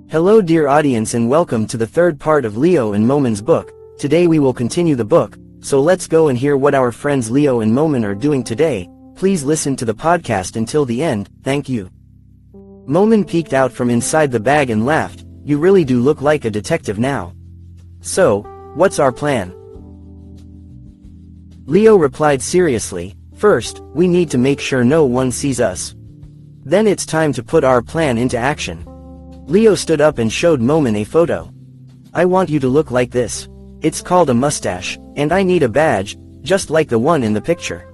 Hello dear audience and welcome to the third part of Leo and Momin's book. Today we will continue the book, so let's go and hear what our friends Leo and Momin are doing today. Please listen to the podcast until the end, thank you. Momin peeked out from inside the bag and laughed. You really do look like a detective now. So, what's our plan? Leo replied seriously. First, we need to make sure no one sees us. Then it's time to put our plan into action. Leo stood up and showed Momin a photo. I want you to look like this. It's called a mustache, and I need a badge, just like the one in the picture.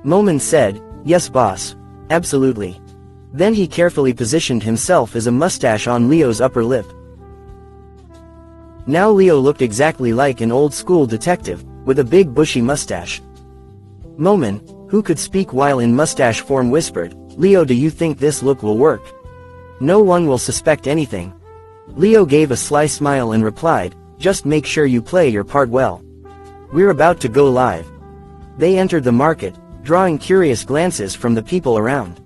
Momin said, yes boss. Absolutely. Then he carefully positioned himself as a mustache on Leo's upper lip. Now Leo looked exactly like an old-school detective, with a big bushy mustache. Momin, who could speak while in mustache form, whispered, Leo, do you think this look will work? No one will suspect anything. Leo gave a sly smile and replied, just make sure you play your part well. We're about to go live. They entered the market, drawing curious glances from the people around.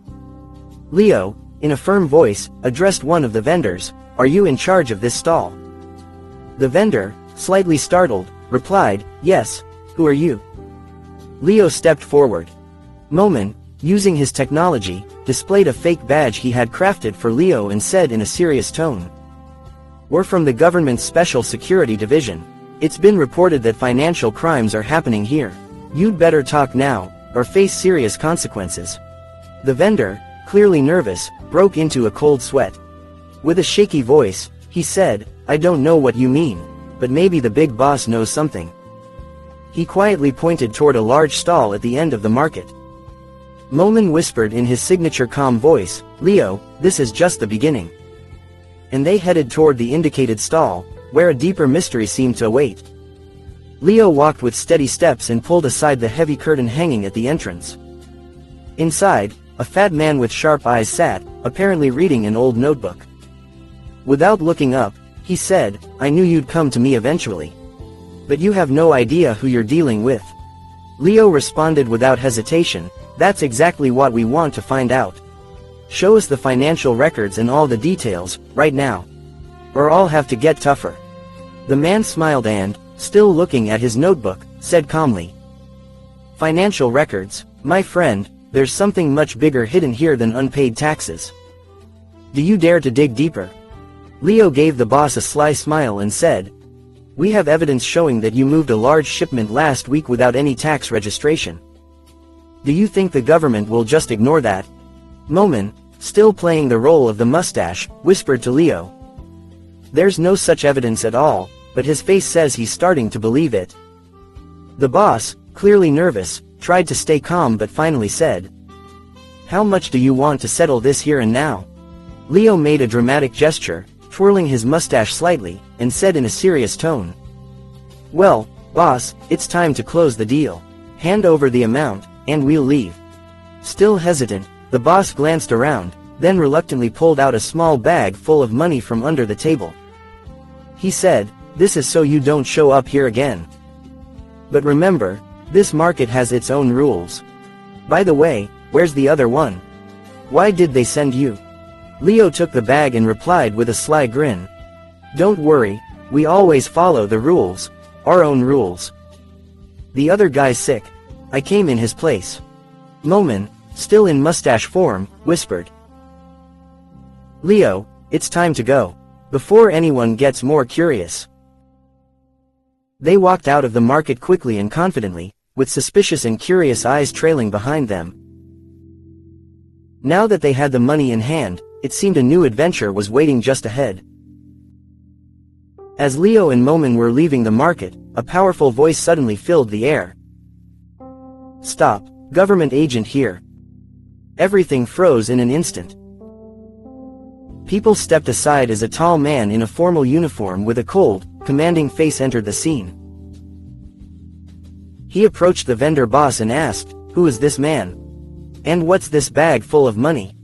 Leo, in a firm voice, addressed one of the vendors, are you in charge of this stall? The vendor, slightly startled, replied, yes, who are you? Leo stepped forward. Momin, using his technology, displayed a fake badge he had crafted for Leo and said in a serious tone. We're from the government's Special Security Division. It's been reported that financial crimes are happening here. You'd better talk now, or face serious consequences. The vendor, clearly nervous, broke into a cold sweat. With a shaky voice, he said, I don't know what you mean, but maybe the big boss knows something. He quietly pointed toward a large stall at the end of the market. Momin whispered in his signature calm voice, Leo, this is just the beginning. And they headed toward the indicated stall, where a deeper mystery seemed to await. Leo walked with steady steps and pulled aside the heavy curtain hanging at the entrance. Inside, a fat man with sharp eyes sat, apparently reading an old notebook. Without looking up, he said, I knew you'd come to me eventually. But you have no idea who you're dealing with. Leo responded without hesitation, that's exactly what we want to find out. Show us the financial records and all the details, right now. Or I'll have to get tougher. The man smiled and, still looking at his notebook, said calmly. Financial records, my friend, there's something much bigger hidden here than unpaid taxes. Do you dare to dig deeper? Leo gave the boss a sly smile and said, we have evidence showing that you moved a large shipment last week without any tax registration. Do you think the government will just ignore that? Momin, still playing the role of the mustache, whispered to Leo. There's no such evidence at all, but his face says he's starting to believe it. The boss, clearly nervous, tried to stay calm but finally said, how much do you want to settle this here and now? Leo made a dramatic gesture, twirling his mustache slightly, and said in a serious tone. Well, boss, it's time to close the deal. Hand over the amount, and we'll leave. Still hesitant, the boss glanced around, then reluctantly pulled out a small bag full of money from under the table. He said, this is so you don't show up here again. But remember, this market has its own rules. By the way, where's the other one? Why did they send you? Leo took the bag and replied with a sly grin. Don't worry, we always follow the rules, our own rules. The other guy's sick. I came in his place. Momin, still in mustache form, whispered. Leo, it's time to go, before anyone gets more curious. They walked out of the market quickly and confidently, with suspicious and curious eyes trailing behind them. Now that they had the money in hand, it seemed a new adventure was waiting just ahead. As Leo and Momin were leaving the market, a powerful voice suddenly filled the air. Stop, government agent here. Everything froze in an instant. People stepped aside as a tall man in a formal uniform with a cold, commanding face entered the scene. He approached the vendor boss and asked, who is this man? And what's this bag full of money?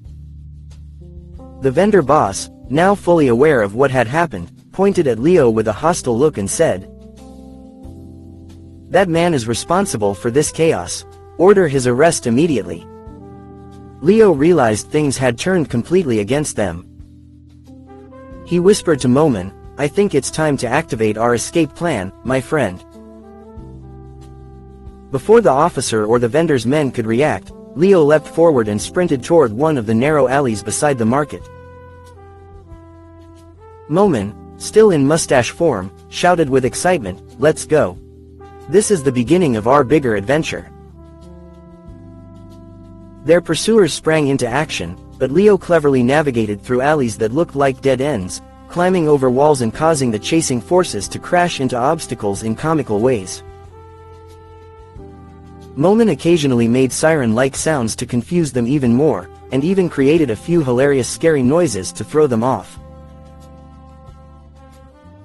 The vendor boss, now fully aware of what had happened, pointed at Leo with a hostile look and said, that man is responsible for this chaos. Order his arrest immediately. Leo realized things had turned completely against them. He whispered to Momin, "I think it's time to activate our escape plan, my friend." Before the officer or the vendor's men could react, Leo leapt forward and sprinted toward one of the narrow alleys beside the market. Momin, still in mustache form, shouted with excitement, "Let's go. This is the beginning of our bigger adventure." Their pursuers sprang into action, but Leo cleverly navigated through alleys that looked like dead ends, climbing over walls and causing the chasing forces to crash into obstacles in comical ways. Momin occasionally made siren-like sounds to confuse them even more, and even created a few hilarious scary noises to throw them off.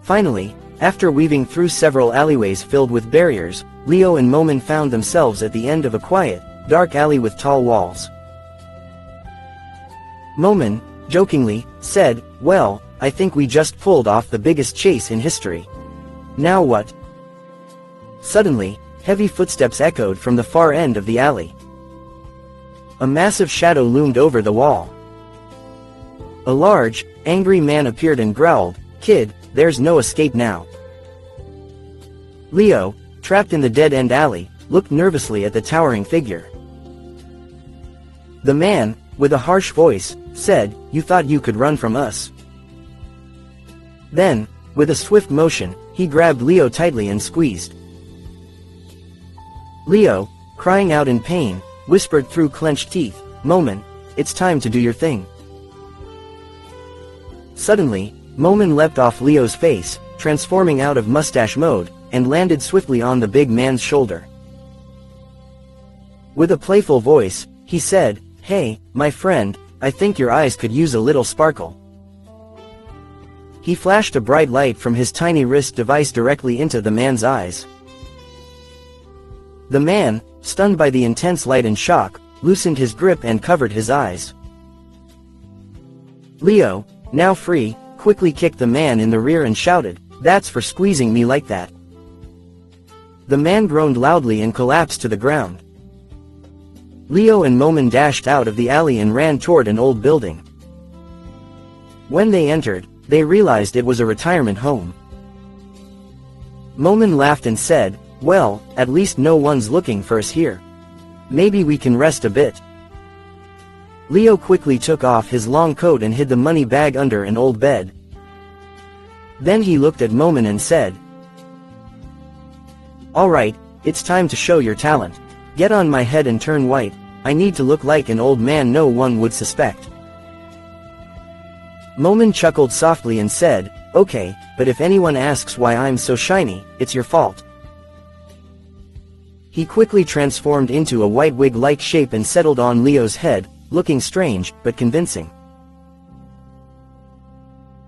Finally, after weaving through several alleyways filled with barriers, Leo and Momin found themselves at the end of a quiet, dark alley with tall walls. Momin, jokingly, said, "Well, I think we just pulled off the biggest chase in history. Now what?" Suddenly, heavy footsteps echoed from the far end of the alley. A massive shadow loomed over the wall. A large, angry man appeared and growled, "Kid, there's no escape now." Leo, trapped in the dead-end alley, looked nervously at the towering figure. The man, with a harsh voice, said, "You thought you could run from us." Then, with a swift motion, he grabbed Leo tightly and squeezed. Leo, crying out in pain, whispered through clenched teeth, "Momin, it's time to do your thing." Suddenly, Momin leapt off Leo's face, transforming out of mustache mode, and landed swiftly on the big man's shoulder. With a playful voice, he said, "Hey, my friend, I think your eyes could use a little sparkle." He flashed a bright light from his tiny wrist device directly into the man's eyes. The man, stunned by the intense light and shock, loosened his grip and covered his eyes. Leo, now free, quickly kicked the man in the rear and shouted, "That's for squeezing me like that." The man groaned loudly and collapsed to the ground. Leo and Momin dashed out of the alley and ran toward an old building. When they entered, they realized it was a retirement home. Momin laughed and said, "Well, at least no one's looking for us here. Maybe we can rest a bit." Leo quickly took off his long coat and hid the money bag under an old bed. Then he looked at Momin and said, "All right, it's time to show your talent. Get on my head and turn white. I need to look like an old man no one would suspect." Momin chuckled softly and said, "Okay, but if anyone asks why I'm so shiny, it's your fault." He quickly transformed into a white wig-like shape and settled on Leo's head, looking strange, but convincing.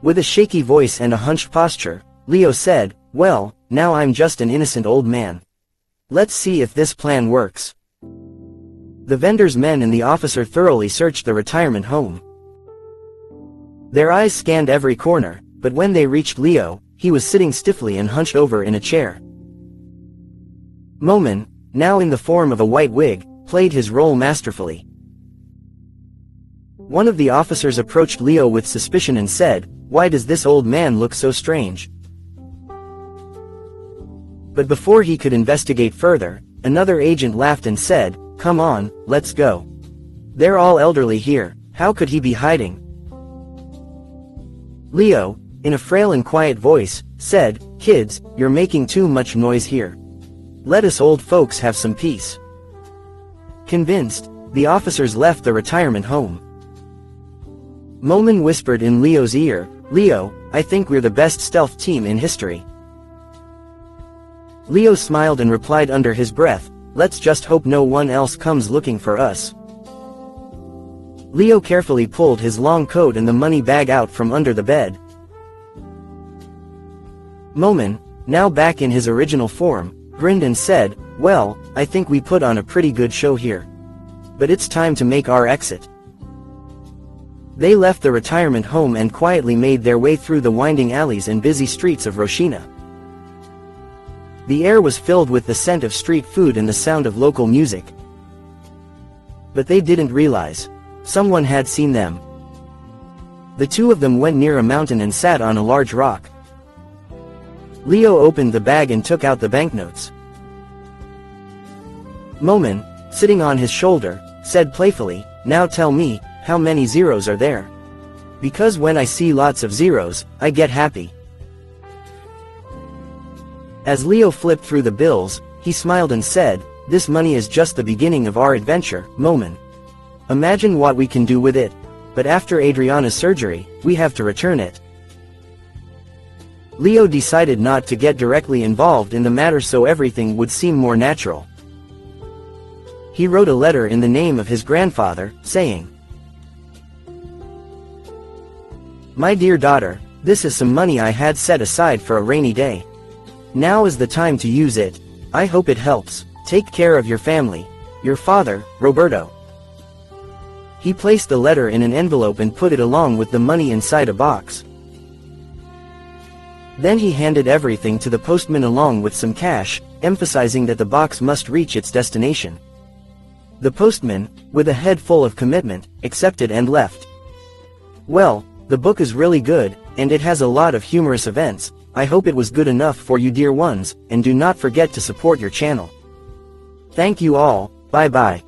With a shaky voice and a hunched posture, Leo said, "Well, now I'm just an innocent old man. Let's see if this plan works." The vendor's men and the officer thoroughly searched the retirement home. Their eyes scanned every corner, but when they reached Leo, he was sitting stiffly and hunched over in a chair. Momin, now in the form of a white wig, played his role masterfully. One of the officers approached Leo with suspicion and said, "Why does this old man look so strange?" But before he could investigate further, another agent laughed and said, "Come on, let's go. They're all elderly here, how could he be hiding?" Leo, in a frail and quiet voice, said, "Kids, you're making too much noise here. Let us old folks have some peace." Convinced, the officers left the retirement home. Momin whispered in Leo's ear, "Leo, I think we're the best stealth team in history." Leo smiled and replied under his breath, "Let's just hope no one else comes looking for us." Leo carefully pulled his long coat and the money bag out from under the bed. Momin, now back in his original form, grinned and said, "Well, I think we put on a pretty good show here. But it's time to make our exit." They left the retirement home and quietly made their way through the winding alleys and busy streets of Roshina. The air was filled with the scent of street food and the sound of local music. But they didn't realize. Someone had seen them. The two of them went near a mountain and sat on a large rock. Leo opened the bag and took out the banknotes. Momin, sitting on his shoulder, said playfully, "Now tell me, how many zeros are there? Because when I see lots of zeros, I get happy." As Leo flipped through the bills, he smiled and said, "This money is just the beginning of our adventure, Momin. Imagine what we can do with it. But after Adriana's surgery, we have to return it." Leo decided not to get directly involved in the matter so everything would seem more natural. He wrote a letter in the name of his grandfather, saying, "My dear daughter, this is some money I had set aside for a rainy day. Now is the time to use it. I hope it helps. Take care of your family. Your father, Roberto." He placed the letter in an envelope and put it along with the money inside a box. Then he handed everything to the postman along with some cash, emphasizing that the box must reach its destination. The postman, with a head full of commitment, accepted and left. Well, the book is really good, and it has a lot of humorous events. I hope it was good enough for you dear ones, and do not forget to support your channel. Thank you all, bye bye.